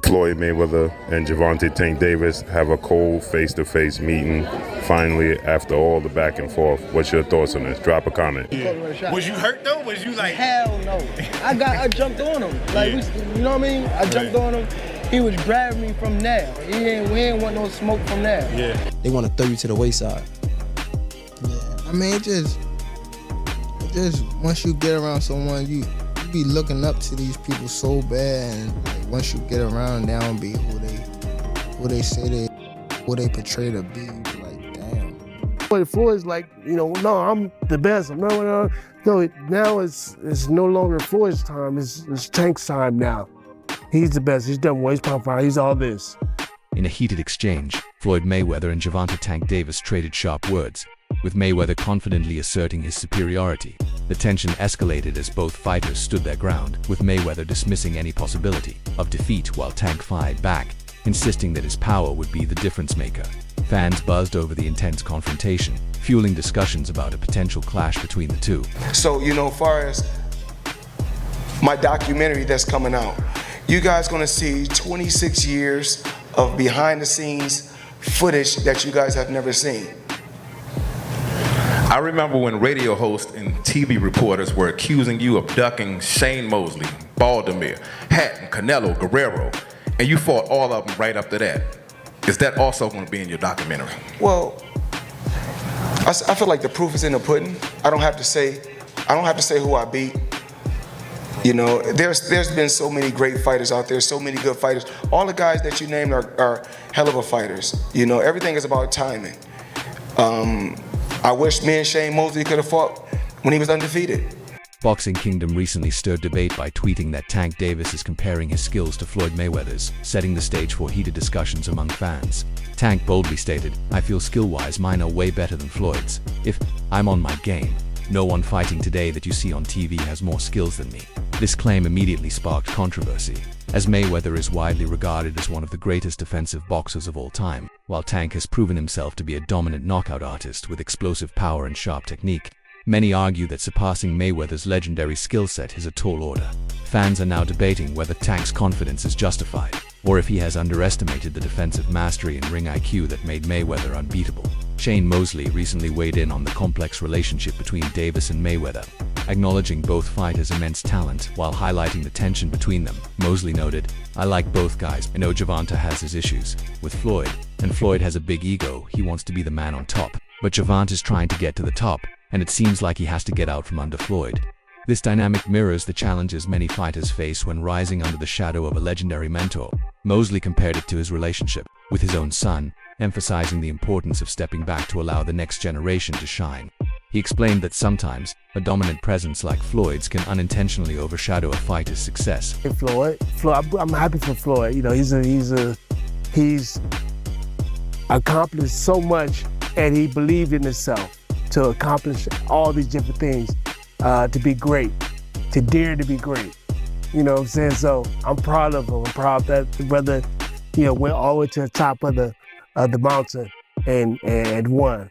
Floyd Mayweather and Gervonta Tank Davis have a cold face-to-face meeting finally after all the back and forth. What's your thoughts on this? Drop a comment. Yeah. Was you hurt though? Was you like? Hell no. I jumped on him. Like, you know what I mean? I jumped on him. He was grabbing me from there. We ain't want no smoke from there. Yeah. They want to throw you to the wayside. Yeah. I mean, it just once you get around someone, you be looking up to these people so bad, and like, once you get around, they don't be who they portray to be. Like, damn. But Floyd's like, no, I'm the best. No. Now it's no longer Floyd's time. It's Tank's time now. He's the best. He's done waist pound fire. He's all this. In a heated exchange, Floyd Mayweather and Gervonta Tank Davis traded sharp words, with Mayweather confidently asserting his superiority. The tension escalated as both fighters stood their ground, with Mayweather dismissing any possibility of defeat while Tank fired back, insisting that his power would be the difference maker. Fans buzzed over the intense confrontation, fueling discussions about a potential clash between the two. So, as far as my documentary that's coming out, you guys gonna see 26 years of behind the scenes footage that you guys have never seen. I remember when radio hosts and TV reporters were accusing you of ducking Shane Mosley, Baldomir, Hatton, Canelo, Guerrero, and you fought all of them right after that. Is that also going to be in your documentary? Well, I feel like the proof is in the pudding. I don't have to say who I beat. There's been so many great fighters out there, so many good fighters. All the guys that you named are hell of a fighters. Everything is about timing. I wish me and Shane Mosley could have fought when he was undefeated. Boxing Kingdom recently stirred debate by tweeting that Tank Davis is comparing his skills to Floyd Mayweather's, setting the stage for heated discussions among fans. Tank boldly stated, "I feel skill-wise mine are way better than Floyd's. If I'm on my game, no one fighting today that you see on TV has more skills than me." This claim immediately sparked controversy, as Mayweather is widely regarded as one of the greatest defensive boxers of all time, while Tank has proven himself to be a dominant knockout artist with explosive power and sharp technique. Many argue that surpassing Mayweather's legendary skill set is a tall order. Fans are now debating whether Tank's confidence is justified, or if he has underestimated the defensive mastery and ring IQ that made Mayweather unbeatable. Shane Mosley recently weighed in on the complex relationship between Davis and Mayweather, acknowledging both fighters' immense talent while highlighting the tension between them. Mosley noted, "I like both guys. I know Gervonta has his issues with Floyd, and Floyd has a big ego. He wants to be the man on top. But Gervonta's trying to get to the top, and it seems like he has to get out from under Floyd." This dynamic mirrors the challenges many fighters face when rising under the shadow of a legendary mentor. Mosley compared it to his relationship with his own son, emphasizing the importance of stepping back to allow the next generation to shine. He explained that sometimes a dominant presence like Floyd's can unintentionally overshadow a fighter's success. Floyd, I'm happy for Floyd. He's accomplished so much, and he believed in himself to accomplish all these different things, to be great, to dare to be great. You know what I'm saying? So I'm proud of him. I'm proud that the brother, went all the way to the top of the mountain and won.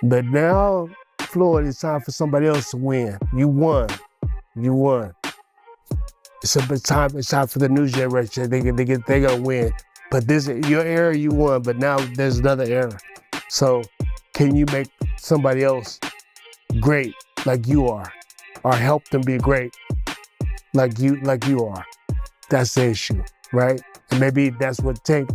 But now, Floyd, it's time for somebody else to win. You won. It's time for the new generation. They're gonna win. But your era, you won. But now there's another era. So can you make somebody else great like you are, or help them be great like you are? That's the issue, right? And maybe that's what Tank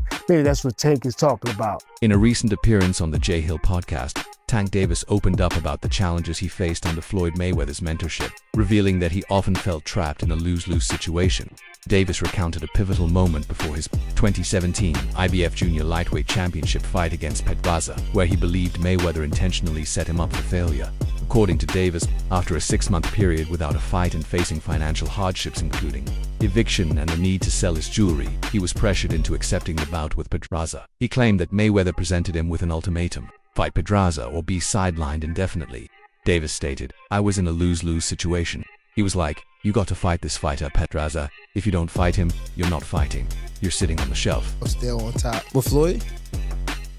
is talking about. In a recent appearance on the J Hill podcast, Tank Davis opened up about the challenges he faced under Floyd Mayweather's mentorship, revealing that he often felt trapped in a lose-lose situation. Davis recounted a pivotal moment before his 2017 IBF Junior Lightweight Championship fight against Pedraza, where he believed Mayweather intentionally set him up for failure. According to Davis, after a 6-month period without a fight and facing financial hardships including eviction and the need to sell his jewelry, he was pressured into accepting the bout with Pedraza. He claimed that Mayweather presented him with an ultimatum: fight Pedraza or be sidelined indefinitely. Davis stated, "I was in a lose-lose situation. He was like, you got to fight this fighter, Pedraza. If you don't fight him, you're not fighting. You're sitting on the shelf." I'm still on top. With Floyd?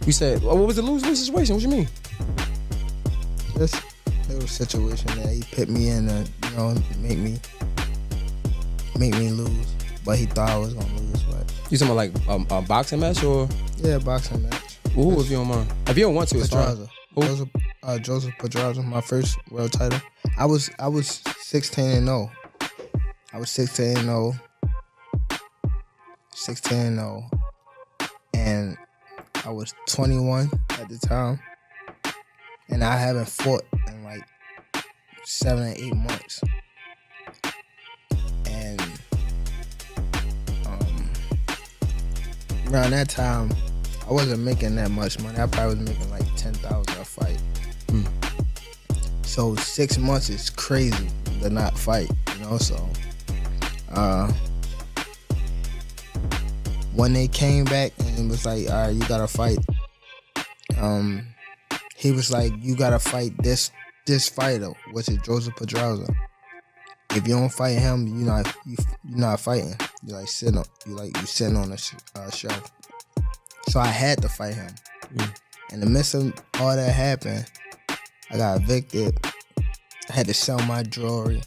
You said, what was the lose-lose situation? What you mean? Just a little situation that he put me in to, make me lose. But he thought I was gonna lose, but You talking about like a boxing match or? Yeah, boxing match. Ooh, if you don't mind. If you don't want to, it's fine. Joseph Pedraza, my first world title. I was 16-0. I was 16-0. 16-0. And I was 21 at the time. And I haven't fought in like 7 or 8 months. And around that time, I wasn't making that much money. I probably was making like $10,000 a fight. So 6 months is crazy to not fight, you know. So when they came back and it was like, all right, you gotta fight. He was like, you gotta fight this fighter, which is Joseph Pedraza. If you don't fight him, you're not fighting. You sitting on a shelf. So I had to fight him. In the midst of all that happened, I got evicted. I had to sell my jewelry.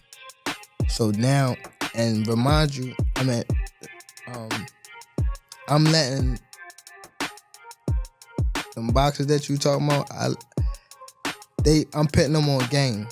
So now, and remind you, I'm letting them boxers that you talking about, I'm putting them on game.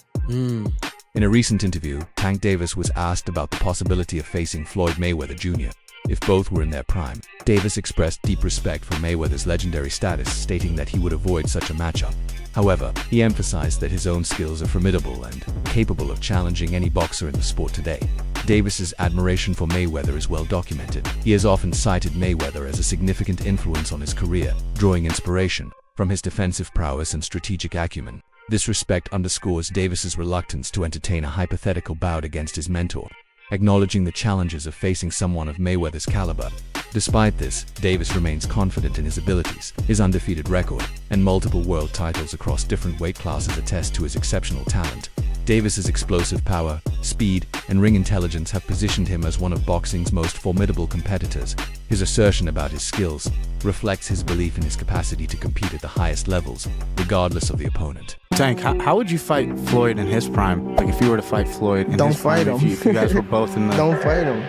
In a recent interview, Tank Davis was asked about the possibility of facing Floyd Mayweather Jr. if both were in their prime. Davis expressed deep respect for Mayweather's legendary status, stating that he would avoid such a matchup. However, he emphasized that his own skills are formidable and capable of challenging any boxer in the sport today. Davis's admiration for Mayweather is well documented. He has often cited Mayweather as a significant influence on his career, drawing inspiration from his defensive prowess and strategic acumen. This respect underscores Davis's reluctance to entertain a hypothetical bout against his mentor, acknowledging the challenges of facing someone of Mayweather's caliber. Despite this, Davis remains confident in his abilities. His undefeated record and multiple world titles across different weight classes attest to his exceptional talent. Davis's explosive power, speed, and ring intelligence have positioned him as one of boxing's most formidable competitors. His assertion about his skills reflects his belief in his capacity to compete at the highest levels, regardless of the opponent. Tank, how would you fight Floyd in his prime? Like if you were to fight Floyd in his prime, Don't fight him. If you guys were both in the... Don't fight him.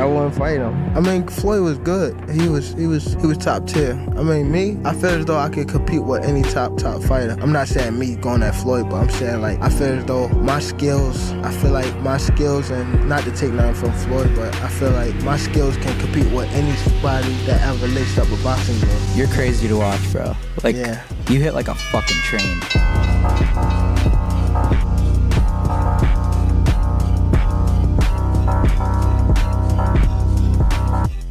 I wouldn't fight him. I mean, Floyd was good. He was top tier. I mean, me, I feel as though I could compete with any top fighter. I'm not saying me going at Floyd, but I'm saying like I feel as though my skills, and not to take nothing from Floyd, but I feel like my skills can compete with anybody that ever laced up a boxing game. You're crazy to watch, bro. Like, yeah. You hit like a fucking train.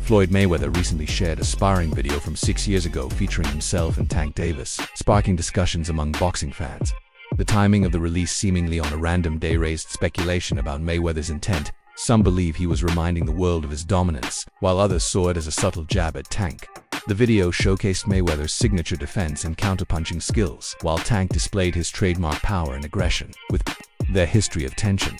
Floyd Mayweather recently shared a sparring video from 6 years ago featuring himself and Tank Davis, sparking discussions among boxing fans. The timing of the release seemingly on a random day raised speculation about Mayweather's intent. Some believe he was reminding the world of his dominance, while others saw it as a subtle jab at Tank. The video showcased Mayweather's signature defense and counterpunching skills, while Tank displayed his trademark power and aggression, with their history of tension.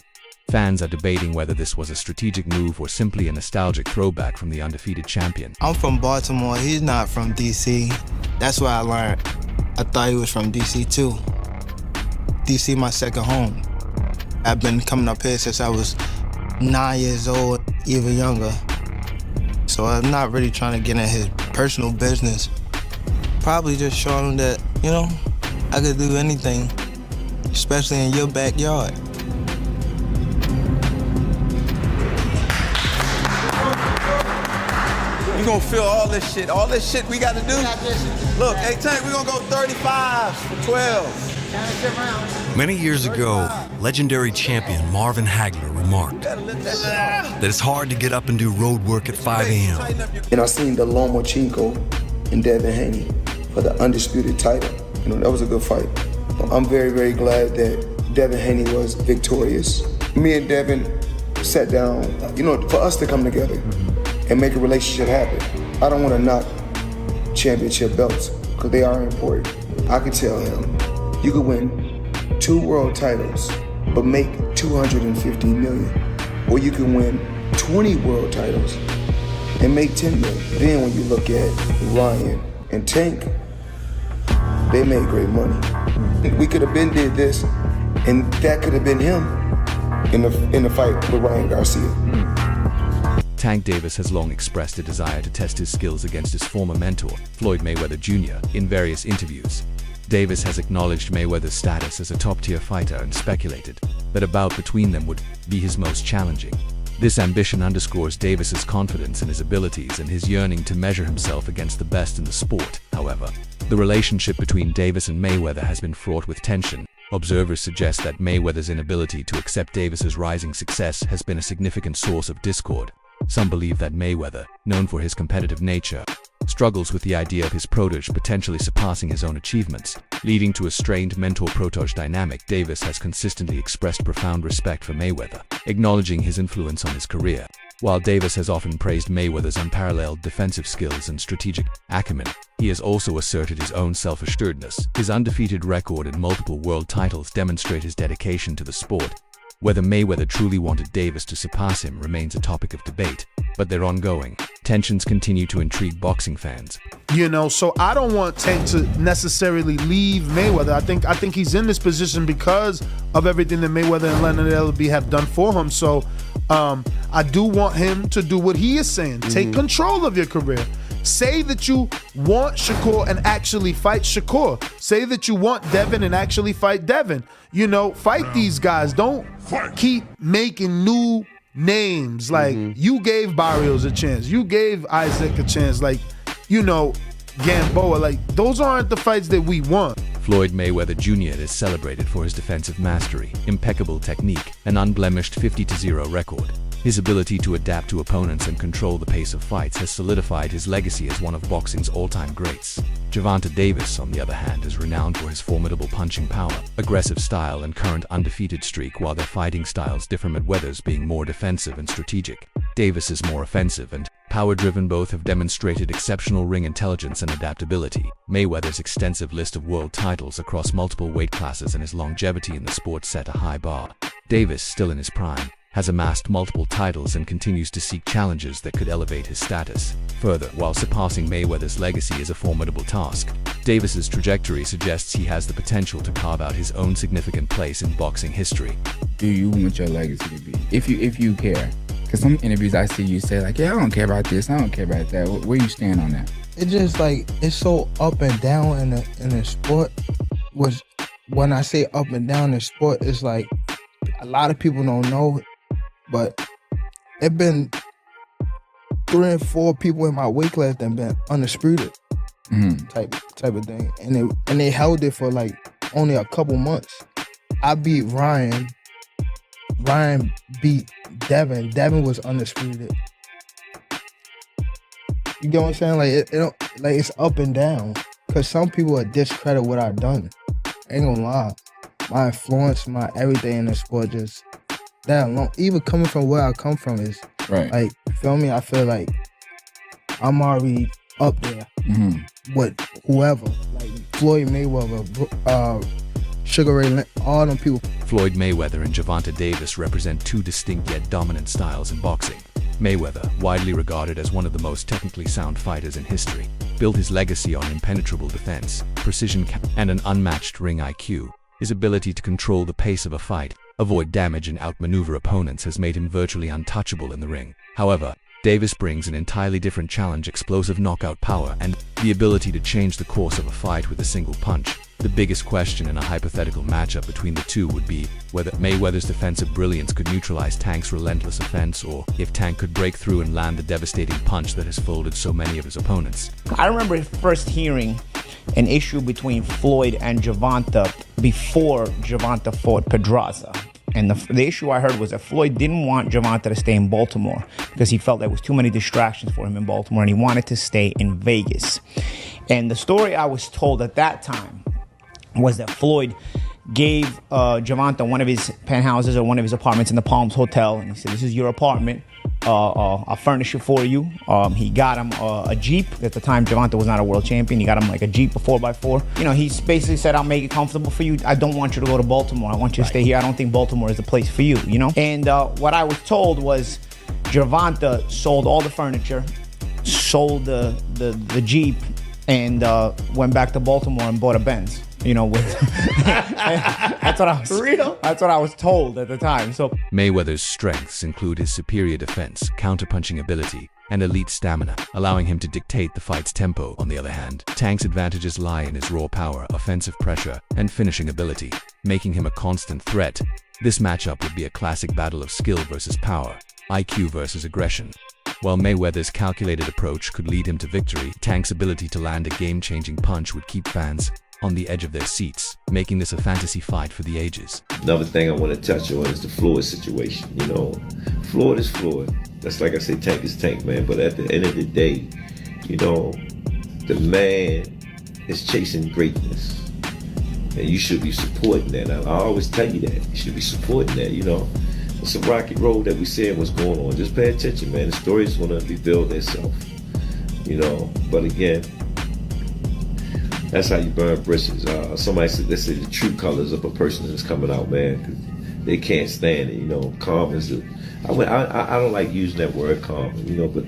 Fans are debating whether this was a strategic move or simply a nostalgic throwback from the undefeated champion. I'm from Baltimore. He's not from D.C. That's what I learned. I thought he was from D.C. too. D.C. my second home. I've been coming up here since I was 9 years old, even younger. So I'm not really trying to get in his personal business. Probably just showing him that, I could do anything, especially in your backyard. You gonna feel all this shit we gotta do? Look, hey Tank, we gonna go 35 for 12. Many years ago, legendary champion Marvin Hagler remarked that it's hard to get up and do road work at 5 a.m. And I seen the Lomachenko and Devin Haney for the undisputed title. That was a good fight. I'm very, very glad that Devin Haney was victorious. Me and Devin sat down, for us to come together and make a relationship happen. I don't want to knock championship belts because they are important. I could tell him, you could win 2 world titles but make $250 million, or you can win 20 world titles and make $10 million. Then when you look at Ryan and Tank, they made great money. We could have been did this, and that could have been him in the fight with Ryan Garcia. Tank Davis has long expressed a desire to test his skills against his former mentor, Floyd Mayweather Jr., in various interviews. Davis has acknowledged Mayweather's status as a top-tier fighter and speculated that a bout between them would be his most challenging. This ambition underscores Davis's confidence in his abilities and his yearning to measure himself against the best in the sport. However, the relationship between Davis and Mayweather has been fraught with tension. Observers suggest that Mayweather's inability to accept Davis's rising success has been a significant source of discord. Some believe that Mayweather, known for his competitive nature, struggles with the idea of his protege potentially surpassing his own achievements, leading to a strained mentor-protege dynamic. Davis has consistently expressed profound respect for Mayweather, acknowledging his influence on his career. While Davis has often praised Mayweather's unparalleled defensive skills and strategic acumen, he has also asserted his own self-assuredness. His undefeated record and multiple world titles demonstrate his dedication to the sport. Whether Mayweather truly wanted Davis to surpass him remains a topic of debate, but they're ongoing. Tensions continue to intrigue boxing fans. You know, so I don't want Tank to necessarily leave Mayweather. I think he's in this position because of everything that Mayweather and Leonard Ellerbe have done for him. So I do want him to do what he is saying. Take control of your career. Say that you want Shakur and actually fight Shakur. Say that you want Devin and actually fight Devin. You know, fight these guys. Don't keep making new names. Like, you gave Barrios a chance. You gave Isaac a chance. Like, you know, Gamboa. Like, those aren't the fights that we want. Floyd Mayweather Jr. is celebrated for his defensive mastery, impeccable technique, and unblemished 50-0 record. His ability to adapt to opponents and control the pace of fights has solidified his legacy as one of boxing's all-time greats. Gervonta Davis, on the other hand, is renowned for his formidable punching power, aggressive style, and current undefeated streak. While their fighting styles differ, Mayweather's being more defensive and strategic, Davis is more offensive and power-driven. Both have demonstrated exceptional ring intelligence and adaptability. Mayweather's extensive list of world titles across multiple weight classes and his longevity in the sport set a high bar. Davis, still in his prime, has amassed multiple titles and continues to seek challenges that could elevate his status. Further, while surpassing Mayweather's legacy is a formidable task, Davis's trajectory suggests he has the potential to carve out his own significant place in boxing history. Do you want your legacy to be? If you care. Because some interviews I see you say like, yeah, I don't care about this, I don't care about that. Where you stand on that? It just like, it's so up and down in the sport. When I say up and down in sport, it's like a lot of people don't know it. But it been 3 and 4 people in my weight class that been undisputed type of thing, and they held it for like only a couple months. I beat Ryan. Ryan beat Devin. Devin was undisputed. You get what I'm saying? Like it don't, like it's up and down. Cause some people are discredit what I've done. I ain't gonna lie. My influence, my everything in the sport just that alone, even coming from where I come from is like, feel me? I feel like I'm already up there with whoever, like Floyd Mayweather, Sugar Ray, all them people. Floyd Mayweather and Gervonta Davis represent two distinct yet dominant styles in boxing. Mayweather, widely regarded as one of the most technically sound fighters in history, built his legacy on impenetrable defense, precision, and an unmatched ring IQ. His ability to control the pace of a fight, avoid damage, and outmaneuver opponents has made him virtually untouchable in the ring. However, Davis brings an entirely different challenge: explosive knockout power and the ability to change the course of a fight with a single punch. The biggest question in a hypothetical matchup between the two would be whether Mayweather's defensive brilliance could neutralize Tank's relentless offense, or if Tank could break through and land the devastating punch that has folded so many of his opponents. I remember first hearing an issue between Floyd and Gervonta before Gervonta fought Pedraza. And the issue I heard was that Floyd didn't want Gervonta to stay in Baltimore because he felt there was too many distractions for him in Baltimore, and he wanted to stay in Vegas. And the story I was told at that time was that Floyd gave Gervonta one of his penthouses or one of his apartments in the Palms Hotel, and he said, "This is your apartment. I'll furnish it for you." He got him a Jeep. At the time, Gervonta was not a world champion. He got him like a Jeep, a 4x4. You know, he basically said, "I'll make it comfortable for you. I don't want you to go to Baltimore. I want you to stay here. I don't think Baltimore is the place for you," you know? And what I was told was Gervonta sold all the furniture, sold the Jeep, and went back to Baltimore and bought a Benz. You know, with that's what I was real. That's what I was told at the time. So Mayweather's strengths include his superior defense, counterpunching ability, and elite stamina, allowing him to dictate the fight's tempo. On the other hand, Tank's advantages lie in his raw power, offensive pressure, and finishing ability, making him a constant threat. This matchup would be a classic battle of skill versus power, IQ versus aggression. While Mayweather's calculated approach could lead him to victory, Tank's ability to land a game-changing punch would keep fans on the edge of their seats, making this a fantasy fight for the ages. Another thing I want to touch on is the Floyd situation. You know, Floyd is Floyd. That's like I say, Tank is Tank, man. But at the end of the day, you know, the man is chasing greatness. And you should be supporting that. I always tell you that. You should be supporting that, you know. It's a rocky road that we said what's going on. Just pay attention, man. The story's going to reveal itself, you know. But again, that's how you burn bridges. Somebody said, they say the true colors of a person is coming out, man. 'Cause they can't stand it, you know. Calm is I don't like using that word calm, you know, but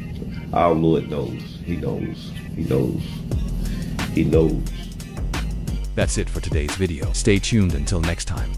our Lord knows. He knows. He knows. He knows. That's it for today's video. Stay tuned until next time.